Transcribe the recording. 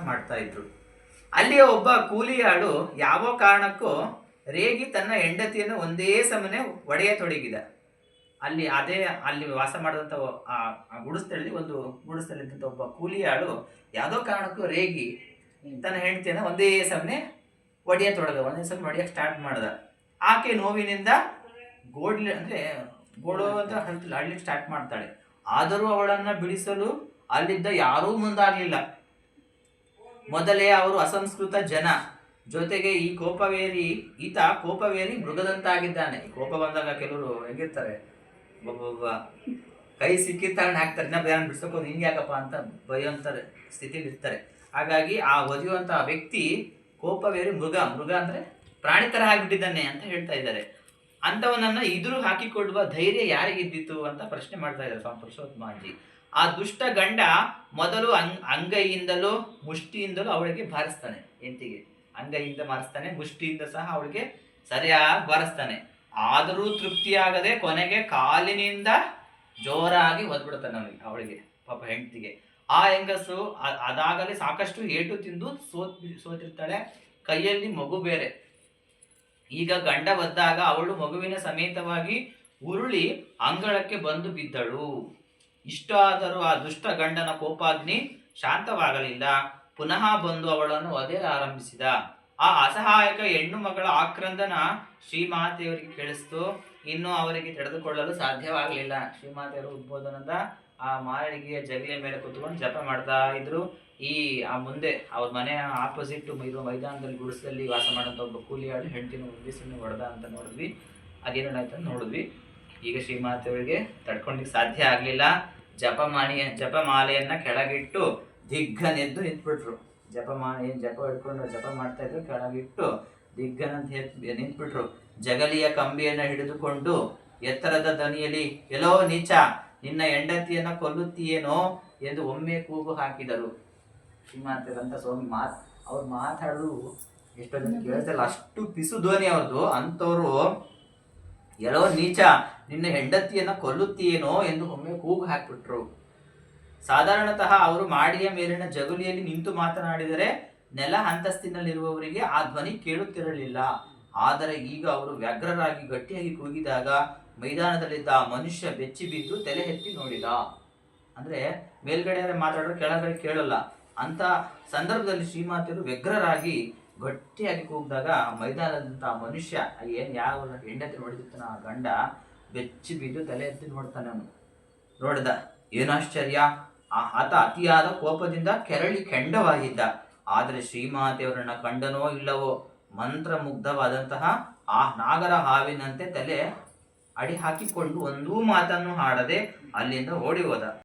ಮಾಡ್ತಾ ಇದ್ರು. ಅಲ್ಲಿಯ ಒಬ್ಬ ಕೂಲಿಯಾಳು ಯಾವ ಕಾರಣಕ್ಕೂ ರೇಗಿ ತನ್ನ ಹೆಂಡತಿಯನ್ನು ಒಂದೇ ಸಮನೆ ಒಡೆಯತೊಡಗಿದ. ಅಲ್ಲಿ ವಾಸ ಮಾಡಿದಂಥ ಆ ಗುಡಿಸ್ತಲ್ಲಿ ಗುಡಿಸ್ತಲ್ಲಿದ್ದಂಥ ಒಬ್ಬ ಕೂಲಿಯಾಳು ಯಾವುದೋ ಕಾರಣಕ್ಕೂ ರೇಗಿ ತನ್ನ ಹೆಂಡತಿಯನ್ನು ಒಂದೇ ಸಮನೆ ಒಂದೇ ಸಮನೆ ಹೊಡೆಯಕ್ಕೆ ಸ್ಟಾರ್ಟ್ ಮಾಡ್ದ. ಆಕೆ ನೋವಿನಿಂದ ಗೋಳು ಅಂತ ಅಳ್ಲಿಕ್ಕೆ ಸ್ಟಾರ್ಟ್ ಮಾಡ್ತಾಳೆ. ಆದರೂ ಅವಳನ್ನ ಬಿಡಿಸಲು ಅಲ್ಲಿದ್ದ ಯಾರೂ ಮುಂದಾಗಲಿಲ್ಲ. ಮೊದಲೇ ಅವರು ಅಸಂಸ್ಕೃತ ಜನ, ಜೊತೆಗೆ ಈತ ಕೋಪವೇರಿ ಮೃಗದಂತಾಗಿದ್ದಾನೆ. ಈ ಕೋಪ ಬಂದಾಗ ಕೆಲವರು ಹೆಂಗಿರ್ತಾರೆ, ಒಬ್ಬೊಬ್ಬ ಕೈ ಸಿಕ್ಕಿರ್ತಾಳೆ ಹಾಕ್ತಾರೆ, ಇನ್ನೊಬ್ಬ ಯಾರನ್ನ ಬಿಡ್ಸೋಕೋದು ಹಿಂಗೆ ಯಾಕಪ್ಪ ಅಂತ ಬೈಯೋಂತಾರೆ ಸ್ಥಿತಿಲಿ ಇರ್ತಾರೆ. ಹಾಗಾಗಿ ಆ ಒದಿಯುವಂಥ ವ್ಯಕ್ತಿ ಕೋಪವೇರಿ ಮೃಗ ಅಂದ್ರೆ ಪ್ರಾಣಿ ಥರ ಆಗಿಬಿಟ್ಟಿದ್ದಾನೆ ಅಂತ ಹೇಳ್ತಾ ಇದ್ದಾರೆ. ಅಂಥವನನ್ನ ಇದುರು ಹಾಕಿಕೊಳ್ಳುವ ಧೈರ್ಯ ಯಾರಿಗಿದ್ದಿತ್ತು ಅಂತ ಪ್ರಶ್ನೆ ಮಾಡ್ತಾ ಇದ್ದಾರೆ ಸ್ವಾಮಿ ಪುರುಷೋತ್ತಮಾಜಿ. ಆ ದುಷ್ಟ ಗಂಡ ಮೊದಲು ಅಂಗೈಯಿಂದಲೂ ಮುಷ್ಟಿಯಿಂದಲೂ ಅವಳಿಗೆ ಬಾರಿಸ್ತಾನೆ. ಹೆಂಡತಿಗೆ ಅಂಗೈಯಿಂದ ಮಾರಿಸ್ತಾನೆ, ಮುಷ್ಟಿಯಿಂದ ಸಹ ಅವಳಿಗೆ ಸರಿಯಾಗಿ ಬಾರಿಸ್ತಾನೆ. ಆದರೂ ತೃಪ್ತಿಯಾಗದೆ ಕೊನೆಗೆ ಕಾಲಿನಿಂದ ಜೋರಾಗಿ ಒದ್ಬಿಡ್ತಾನೆ ಅವಳಿಗೆ, ಪಾಪ ಹೆಂಡತಿಗೆ. ಆ ಹೆಂಗಸು ಅದಾಗಲೇ ಸಾಕಷ್ಟು ಏಟು ತಿಂದು ಸೋತಿರ್ತಾಳೆ. ಕೈಯಲ್ಲಿ ಮಗು ಬೇರೆ. ಈಗ ಗಂಡ ಒದ್ದಾಗ ಅವಳು ಮಗುವಿನ ಸಮೇತವಾಗಿ ಉರುಳಿ ಅಂಗಳಕ್ಕೆ ಬಂದು ಬಿದ್ದಳು. ಇಷ್ಟಾದರೂ ಆ ದುಷ್ಟ ಗಂಡನ ಕೋಪಾಗ್ನಿ ಶಾಂತವಾಗಲಿಲ್ಲ. ಪುನಃ ಬಂದು ಅವಳನ್ನು ಒದೆ ಆರಂಭಿಸಿದ. ಆ ಅಸಹಾಯಕ ಹೆಣ್ಣು ಮಗಳ ಆಕ್ರಂದನ ಶ್ರೀಮಾತೆಯವರಿಗೆ ಕೇಳಿಸ್ತು. ಇನ್ನು ಅವರಿಗೆ ತಡೆದುಕೊಳ್ಳಲು ಸಾಧ್ಯವಾಗಲಿಲ್ಲ. ಶ್ರೀಮಾತೆಯವರು ಉದ್ಬೋಧನದ ಆ ಮಾಳಿಗೆಯ ಜಗಲಿಯ ಮೇಲೆ ಕೂತ್ಕೊಂಡು ಜಪ ಮಾಡ್ತಾ ಇದ್ರು. ಮುಂದೆ ಅವ್ರ ಮನೆಯ ಆಪೋಸಿಟ್ ಇರುವ ಮೈದಾನದಲ್ಲಿ ಗುಡಿಸಲ್ಲಿ ವಾಸ ಮಾಡೋಂಥ ಒಬ್ಬ ಕೂಲಿಯಾಳು ಹೆಂಡತಿನ ಉದ್ದೇಶವನ್ನು ಹೊಡೆದ ಅಂತ ನೋಡಿದ್ವಿ. ಅದೇನಾಯ್ತು ಅಂತ ನೋಡಿದ್ವಿ. ಈಗ ಶ್ರೀಮಾತೆಯವರಿಗೆ ತಡ್ಕೊಳ್ಳಿಕ್ಕೆ ಸಾಧ್ಯ ಆಗಲಿಲ್ಲ. ಜಪಮಾಲೆಯನ್ನ ಕೆಳಗಿಟ್ಟು ದಿಗ್ಗನೆದ್ದು ನಿಂತ್ಬಿಟ್ರು. ಜಪ ಹಿಡ್ಕೊಂಡು ಜಪ ಮಾಡ್ತಾ ಇದ್ರು, ಕೆಳಗಿಟ್ಟು ದಿಗ್ಗನಂತ ನಿಂತ್ಬಿಟ್ರು. ಜಗಲಿಯ ಕಂಬಿಯನ್ನ ಹಿಡಿದುಕೊಂಡು ಎತ್ತರದ ದನಿಯಲ್ಲಿ, ಎಲ್ಲೋ ನೀಚ, ನಿನ್ನ ಹೆಂಡತಿಯನ್ನ ಕೊಲ್ಲುತ್ತೀಯೇನೋ ಎಂದು ಒಮ್ಮೆ ಕೂಗು ಹಾಕಿದರು. ಶ್ರೀಮಾತೆಯರಂತ ಸ್ವಾಮಿ ಅವ್ರು ಮಾತಾಡೋದು ಎಷ್ಟೋ ಜನ ಕೇಳ್ತಲ್ಲ, ಅಷ್ಟು ಪಿಸು ಧ್ವನಿ ಅವ್ರದ್ದು. ಅಂಥವ್ರು ಎಲ್ಲೋ ನೀಚ, ನಿನ್ನ ಹೆಂಡತಿಯನ್ನ ಕೊಲ್ಲುತ್ತೀಯೇನೋ ಎಂದು ಒಮ್ಮೆ ಕೂಗು ಹಾಕ್ಬಿಟ್ರು. ಸಾಧಾರಣತಃ ಅವರು ಮಾಡಿಯ ಮೇಲಿನ ಜಗುಲಿಯಲ್ಲಿ ನಿಂತು ಮಾತನಾಡಿದರೆ ನೆಲ ಅಂತಸ್ತಿನಲ್ಲಿರುವವರಿಗೆ ಆ ಧ್ವನಿ ಕೇಳುತ್ತಿರಲಿಲ್ಲ. ಆದರೆ ಈಗ ಅವರು ವ್ಯಗ್ರರಾಗಿ ಗಟ್ಟಿಯಾಗಿ ಕೂಗಿದಾಗ ಮೈದಾನದಲ್ಲಿದ್ದ ಆ ಮನುಷ್ಯ ಬೆಚ್ಚಿ ಬಿದ್ದು ತಲೆ ಎತ್ತಿ ನೋಡಿದ. ಅಂದ್ರೆ ಮೇಲ್ಗಡೆ ಮಾತಾಡೋರು ಕೆಳಗಡೆ ಕೇಳಲ್ಲ ಅಂತ ಸಂದರ್ಭದಲ್ಲಿ ಶ್ರೀಮಾತೆಯರು ವ್ಯಗ್ರರಾಗಿ ಗಟ್ಟಿಯಾಗಿ ಕೂಗಿದಾಗ ಮೈದಾನದಂತ ಆ ಮನುಷ್ಯ ಯಾವ ಹೆಂಡತಿ ನೋಡಿದಿರ್ತಾನ ಆ ಗಂಡ ಬೆಚ್ಚಿ ಬಿದ್ದು ತಲೆ ಎತ್ತಿ ನೋಡ್ತಾನೆ. ಅವನು ನೋಡಿದ, ಏನಾಶ್ಚರ್ಯ, ಆತ ಅತಿಯಾದ ಕೋಪದಿಂದ ಕೆಂಡವಾಗಿದ್ದ. ಆದರೆ ಶ್ರೀಮಾತೆಯವರನ್ನ ಕಂಡನೋ ಇಲ್ಲವೋ ಮಂತ್ರಮುಗ್ಧವಾದಂತಹ ಆ ನಾಗರ ಹಾವಿನಂತೆ ತಲೆ ಅಡಿ ಹಾಕಿಕೊಂಡು ಒಂದೂ ಮಾತನ್ನು ಆಡದೆ ಅಲ್ಲಿಂದ ಓಡಿ ಹೋದ.